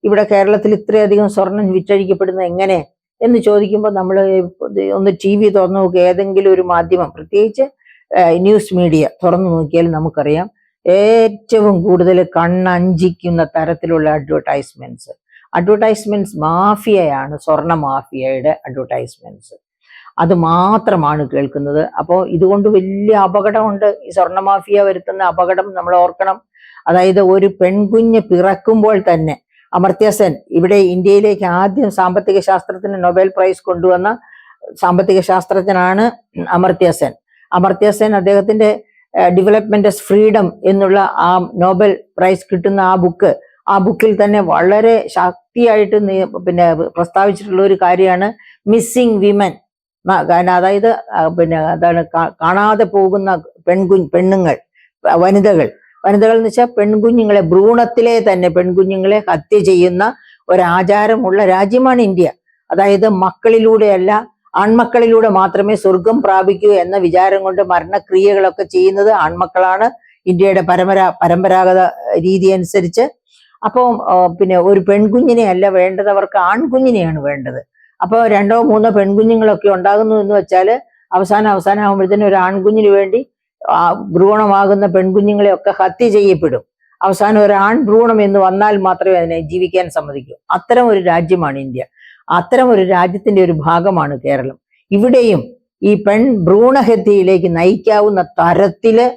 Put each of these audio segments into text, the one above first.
ഇവിടെ കേരളത്തിൽ ഇത്രയധികം സ്വർണം വിറ്റഴിക്കപ്പെടുന്നത് എങ്ങനെ എന്ന് ചോദിക്കുമ്പോൾ നമ്മൾ ഒന്ന് TV തുറന്നു നോക്കുക, ഏതെങ്കിലും ഒരു മാധ്യമം, പ്രത്യേകിച്ച് ന്യൂസ് മീഡിയ തുറന്നു നോക്കിയാൽ നമുക്കറിയാം ഏറ്റവും കൂടുതൽ കണ്ണഞ്ചിക്കുന്ന തരത്തിലുള്ള അഡ്വർടൈസ്മെന്റ്സ് മാഫിയയാണ്, സ്വർണ്ണ മാഫിയയുടെ അഡ്വർടൈസ്മെന്റ്സ്. അത് മാത്രമാണ് കേൾക്കുന്നത്. അപ്പോൾ ഇതുകൊണ്ട് വലിയ അപകടമുണ്ട്. ഈ സ്വർണ്ണ മാഫിയ വരുത്തുന്ന അപകടം നമ്മൾ ഓർക്കണം. അതായത് ഒരു പെൺകുഞ്ഞ് പിറക്കുമ്പോൾ തന്നെ, അമർത്യ സെൻ ഇവിടെ ഇന്ത്യയിലേക്ക് ആദ്യം സാമ്പത്തിക ശാസ്ത്രത്തിന് നൊബേൽ പ്രൈസ് കൊണ്ടുവന്ന സാമ്പത്തിക ശാസ്ത്രജ്ഞനാണ് അമർത്യ സെൻ. അദ്ദേഹത്തിന്റെ ഡെവലപ്മെന്റ് ഓഫ് ഫ്രീഡം എന്നുള്ള ആ നോബൽ പ്രൈസ് കിട്ടുന്ന ആ ബുക്കിൽ തന്നെ വളരെ ശക്തിയായിട്ട് പിന്നെ പ്രസ്താവിച്ചിട്ടുള്ള ഒരു കാര്യമാണ് മിസ്സിംഗ് വിമൻ. അതായത് അതാണ് കാണാതെ പോകുന്ന പെണ്ണുങ്ങൾ, വനിതകൾ എന്ന് വെച്ചാൽ പെൺകുഞ്ഞുങ്ങളെ, ഭ്രൂണത്തിലെ തന്നെ പെൺകുഞ്ഞുങ്ങളെ ഹത്യ ചെയ്യുന്ന ഒരാചാരമുള്ള രാജ്യമാണ് ഇന്ത്യ. അതായത് മക്കളിലൂടെയല്ല, ആൺമക്കളിലൂടെ മാത്രമേ സ്വർഗം പ്രാപിക്കൂ എന്ന വിചാരം കൊണ്ട് മരണക്രിയകളൊക്കെ ചെയ്യുന്നത് ആൺമക്കളാണ് ഇന്ത്യയുടെ പരമ്പരാഗത രീതി അനുസരിച്ച്. അപ്പോൾ പിന്നെ ഒരു പെൺകുഞ്ഞിനെ അല്ല വേണ്ടത്, അവർക്ക് ആൺകുഞ്ഞിനെയാണ് വേണ്ടത്. അപ്പോൾ 2 or 3 പെൺകുഞ്ഞുങ്ങളൊക്കെ ഉണ്ടാകുന്നു എന്ന് വെച്ചാൽ അവസാനം ആകുമ്പോഴത്തേനും ഒരു ആൺകുഞ്ഞിന് വേണ്ടി ഭ്രൂണമാകുന്ന പെൺകുഞ്ഞുങ്ങളെയൊക്കെ ഹത്യ ചെയ്യപ്പെടും. അവസാനം ഒരു ആൺ ഭ്രൂണം എന്ന് വന്നാൽ മാത്രമേ അതിനെ ജീവിക്കാൻ സമ്മതിക്കൂ. അത്തരം ഒരു രാജ്യമാണ് ഇന്ത്യ. അത്തരം ഒരു രാജ്യത്തിന്റെ ഒരു ഭാഗമാണ് കേരളം. ഇവിടെയും ഈ ഭ്രൂണഹത്യയിലേക്ക് നയിക്കാവുന്ന തരത്തില്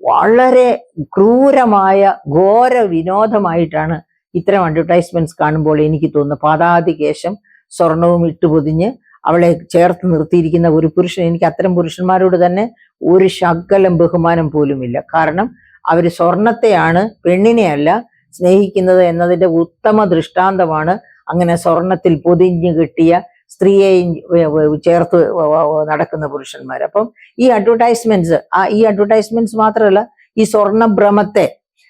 വളരെ ക്രൂരമായ ഘോര വിനോദമായിട്ടാണ് ഇത്തരം അഡ്വർടൈസ്മെന്റ്സ് കാണുമ്പോൾ എനിക്ക് തോന്നുന്നത്. പാതാതികേശം സ്വർണവും ഇട്ടുപൊതിഞ്ഞ് അവളെ ചേർത്ത് നിർത്തിയിരിക്കുന്ന ഒരു പുരുഷൻ, എനിക്ക് അത്തരം പുരുഷന്മാരോട് തന്നെ ഒരു ശകലം ബഹുമാനം പോലുമില്ല. കാരണം അവർ സ്വർണത്തെയാണ്, പെണ്ണിനെയല്ല സ്നേഹിക്കുന്നത് എന്നതിന്റെ ഉത്തമ ദൃഷ്ടാന്തമാണ് അങ്ങനെ സ്വർണത്തിൽ പൊതിഞ്ഞു കിട്ടിയ സ്ത്രീയെയും ചേർത്ത് നടക്കുന്ന പുരുഷന്മാർ. അപ്പം ഈ അഡ്വർടൈസ്മെന്റ്സ് മാത്രമല്ല, ഈ സ്വർണഭ്രമത്തെ,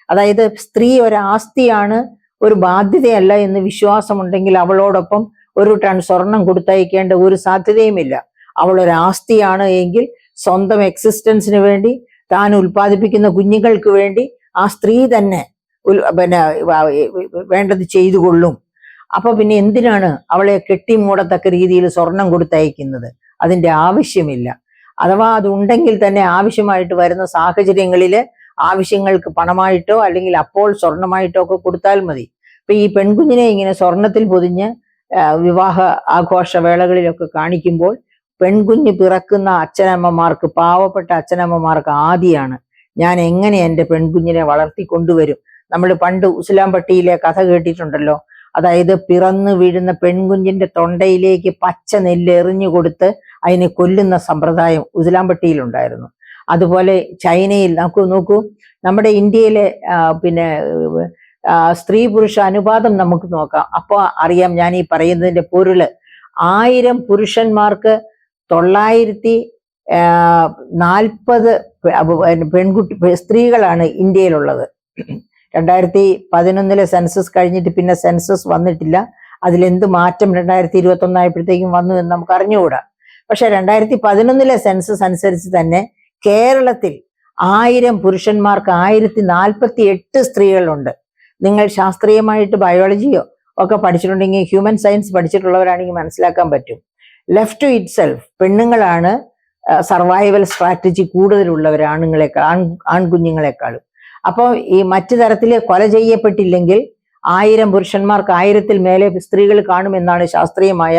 അതായത് സ്ത്രീ ഒരാസ്തിയാണ്, ഒരു ബാധ്യതയല്ല എന്ന് വിശ്വാസമുണ്ടെങ്കിൽ അവളോടൊപ്പം 1 ടൺ സ്വർണം കൊടുത്തയക്കേണ്ട ഒരു സാധ്യതയുമില്ല. അവൾ ഒരാസ്തിയാണ് എങ്കിൽ സ്വന്തം എക്സിസ്റ്റൻസിന് വേണ്ടി, താൻ ഉൽപ്പാദിപ്പിക്കുന്ന കുഞ്ഞുങ്ങൾക്ക് വേണ്ടി ആ സ്ത്രീ തന്നെ വേണ്ടത് ചെയ്തു കൊള്ളും. അപ്പൊ പിന്നെ എന്തിനാണ് അവളെ കെട്ടിമൂടത്തക്ക രീതിയിൽ സ്വർണം കൊടുത്തയക്കുന്നത്? അതിന്റെ ആവശ്യമില്ല. അഥവാ അതുണ്ടെങ്കിൽ തന്നെ ആവശ്യമായിട്ട് വരുന്ന സാഹചര്യങ്ങളിൽ ആവശ്യങ്ങൾക്ക് പണമായിട്ടോ അല്ലെങ്കിൽ അപ്പോൾ സ്വർണമായിട്ടോ ഒക്കെ കൊടുത്താൽ മതി. ഇപ്പൊ ഈ പെൺകുഞ്ഞിനെ ഇങ്ങനെ സ്വർണത്തിൽ പൊതിഞ്ഞ് വിവാഹ ആഘോഷവേളകളിലൊക്കെ കാണിക്കുമ്പോൾ പെൺകുഞ്ഞ് പിറക്കുന്ന അച്ഛനമ്മമാർക്ക്, പാവപ്പെട്ട അച്ഛനമ്മമാർക്ക് ആദിയാണ് ഞാൻ എങ്ങനെ എൻ്റെ പെൺകുഞ്ഞിനെ വളർത്തിക്കൊണ്ടുവരും. നമ്മൾ പണ്ട് ഉസിലാംപട്ടിയിലെ കഥ കേട്ടിട്ടുണ്ടല്ലോ. അതായത് പിറന്നു വീഴുന്ന പെൺകുഞ്ഞിന്റെ തൊണ്ടയിലേക്ക് പച്ച നെല്ല് എറിഞ്ഞു കൊടുത്ത് അതിനെ കൊല്ലുന്ന സമ്പ്രദായം ഉസിലാംപട്ടിയിലുണ്ടായിരുന്നു. അതുപോലെ ചൈനയിൽ നോക്കൂ, നമ്മുടെ ഇന്ത്യയിലെ പിന്നെ സ്ത്രീ പുരുഷ അനുപാതം നമുക്ക് നോക്കാം. അപ്പോൾ അറിയാം ഞാൻ ഈ പറയുന്നതിന്റെ പൊരുള്. 1000 പുരുഷന്മാർക്ക് 940 സ്ത്രീകളാണ് ഇന്ത്യയിലുള്ളത്. 2011 സെൻസസ് കഴിഞ്ഞിട്ട് പിന്നെ സെൻസസ് വന്നിട്ടില്ല. അതിലെന്ത് മാറ്റം 2021 ആയപ്പോഴത്തേക്കും വന്നു എന്ന് നമുക്ക് അറിഞ്ഞുകൂടാ. പക്ഷെ 2011 സെൻസസ് അനുസരിച്ച് തന്നെ കേരളത്തിൽ 1000 പുരുഷന്മാർക്ക് 1048 സ്ത്രീകളുണ്ട്. നിങ്ങൾ ശാസ്ത്രീയമായിട്ട് ബയോളജിയോ ഒക്കെ പഠിച്ചിട്ടുണ്ടെങ്കിൽ, ഹ്യൂമൻ സയൻസ് പഠിച്ചിട്ടുള്ളവരാണെങ്കിൽ മനസ്സിലാക്കാൻ പറ്റും. ലെഫ്റ്റ് ടു ഇറ്റ് സെൽഫ് പെണ്ണുങ്ങളാണ് സർവൈവൽ സ്ട്രാറ്റജി കൂടുതലുള്ളവർ ആൺകുഞ്ഞുങ്ങളെക്കാളും. അപ്പോൾ ഈ മറ്റു തരത്തിൽ കൊല ചെയ്യപ്പെട്ടില്ലെങ്കിൽ 1000 പുരുഷന്മാർക്ക് 1000-ൽ മേലെ സ്ത്രീകൾ കാണുമെന്നാണ് ശാസ്ത്രീയമായ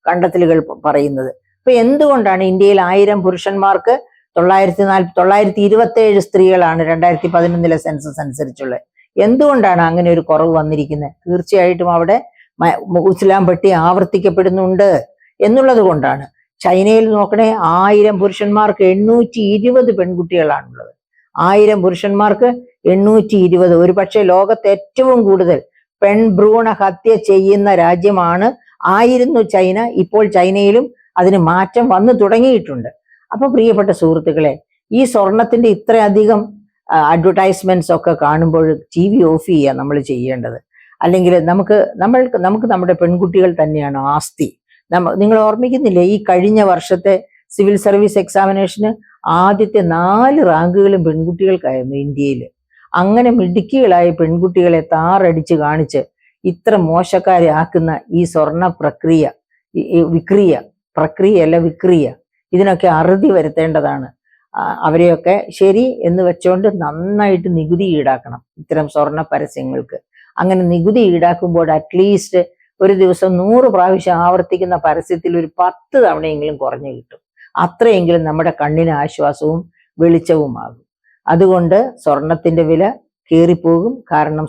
കണ്ടെത്തലുകൾ പറയുന്നത്. അപ്പൊ എന്തുകൊണ്ടാണ് ഇന്ത്യയിൽ 1000 പുരുഷന്മാർക്ക് 927 സ്ത്രീകളാണ് 2011 സെൻസസ് അനുസരിച്ചുള്ളത്? എന്തുകൊണ്ടാണ് അങ്ങനെ ഒരു കുറവ് വന്നിരിക്കുന്നത്? തീർച്ചയായിട്ടും അവിടെ ഉസിലാംപട്ടി ആവർത്തിക്കപ്പെടുന്നുണ്ട് എന്നുള്ളത് കൊണ്ടാണ്. ചൈനയിൽ നോക്കണേ, 1000 പുരുഷന്മാർക്ക് 820 പെൺകുട്ടികളാണുള്ളത്. 1000 പുരുഷന്മാർക്ക് 820. ഒരു പക്ഷേ ലോകത്ത് ഏറ്റവും കൂടുതൽ പെൺഭ്രൂണ ഹത്യ ചെയ്യുന്ന ആയിരുന്നു ചൈന. ഇപ്പോൾ ചൈനയിലും അതിന് മാറ്റം വന്നു തുടങ്ങിയിട്ടുണ്ട്. അപ്പൊ പ്രിയപ്പെട്ട സുഹൃത്തുക്കളെ, ഈ സ്വർണത്തിന്റെ ഇത്രയധികം അഡ്വർടൈസ്മെന്റ്സ് ഒക്കെ കാണുമ്പോൾ TV ഓഫ് ചെയ്യുക നമ്മൾ ചെയ്യേണ്ടത്. അല്ലെങ്കിൽ നമുക്ക് നമ്മുടെ പെൺകുട്ടികൾ തന്നെയാണ് ആസ്തി. നിങ്ങൾ ഓർമ്മിക്കുന്നില്ലേ, ഈ കഴിഞ്ഞ വർഷത്തെ സിവിൽ സർവീസ് എക്സാമിനേഷന് ആദ്യത്തെ 4 റാങ്കുകളും പെൺകുട്ടികൾക്കായിരുന്നു ഇന്ത്യയിൽ. അങ്ങനെ മിടുക്കികളായ പെൺകുട്ടികളെ താറടിച്ച് കാണിച്ച് ഇത്ര മോശക്കാരാക്കുന്ന ഈ സ്വർണ്ണ വിക്രിയ ഇതിനൊക്കെ അറുതി വരുത്തേണ്ടതാണ്. അവരെയൊക്കെ ശരി എന്ന് വെച്ചുകൊണ്ട് നന്നായിട്ട് നികുതി ഈടാക്കണം ഇത്തരം സ്വർണ്ണ പരസ്യങ്ങൾക്ക്. അങ്ങനെ നികുതി ഈടാക്കുമ്പോൾ അറ്റ്ലീസ്റ്റ് ഒരു ദിവസം 100 പ്രാവശ്യം ആവർത്തിക്കുന്ന പരസ്യത്തിൽ ഒരു 10 തവണയെങ്കിലും കുറഞ്ഞു കിട്ടും. അത്രയെങ്കിലും നമ്മുടെ കണ്ണിന് ആശ്വാസവും വെളിച്ചവുമാകും. അതുകൊണ്ട് സ്വർണത്തിന്റെ വില കയറിപ്പോകും. കാരണം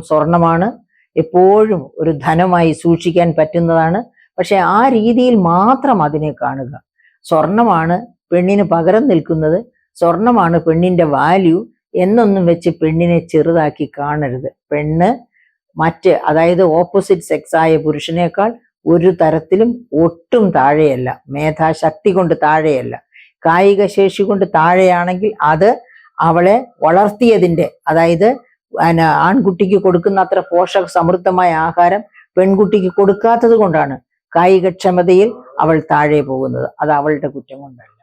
സ്വർണമാണ്, എപ്പോഴും ഒരു ധനമായി സൂക്ഷിക്കാൻ പറ്റുന്നതാണ്. പക്ഷെ ആ രീതിയിൽ മാത്രം അതിനെ കാണുക. സ്വർണമാണ് പെണ്ണിന് പകരം നിൽക്കുന്നത്, സ്വർണമാണ് പെണ്ണിന്റെ വാല്യൂ എന്നൊന്നും വെച്ച് പെണ്ണിനെ ചെറുതാക്കി കാണരുത്. പെണ്ണ് അതായത് ഓപ്പോസിറ്റ് സെക്സ് ആയ പുരുഷനേക്കാൾ ഒരു തരത്തിലും ഒട്ടും താഴെയല്ല. മേധാശക്തി കൊണ്ട് താഴെയല്ല. കായിക ശേഷി കൊണ്ട് താഴെയാണെങ്കിൽ അത് അവളെ വളർത്തിയതിന്റെ, അതായത് ആൺകുട്ടിക്ക് കൊടുക്കുന്ന അത്ര പോഷക സമൃദ്ധമായ ആഹാരം പെൺകുട്ടിക്ക് കൊടുക്കാത്തത് കൊണ്ടാണ് കായികക്ഷമതയിൽ അവൾ താഴെ പോകുന്നത്. അത് അവളുടെ കുറ്റം കൊണ്ടല്ല.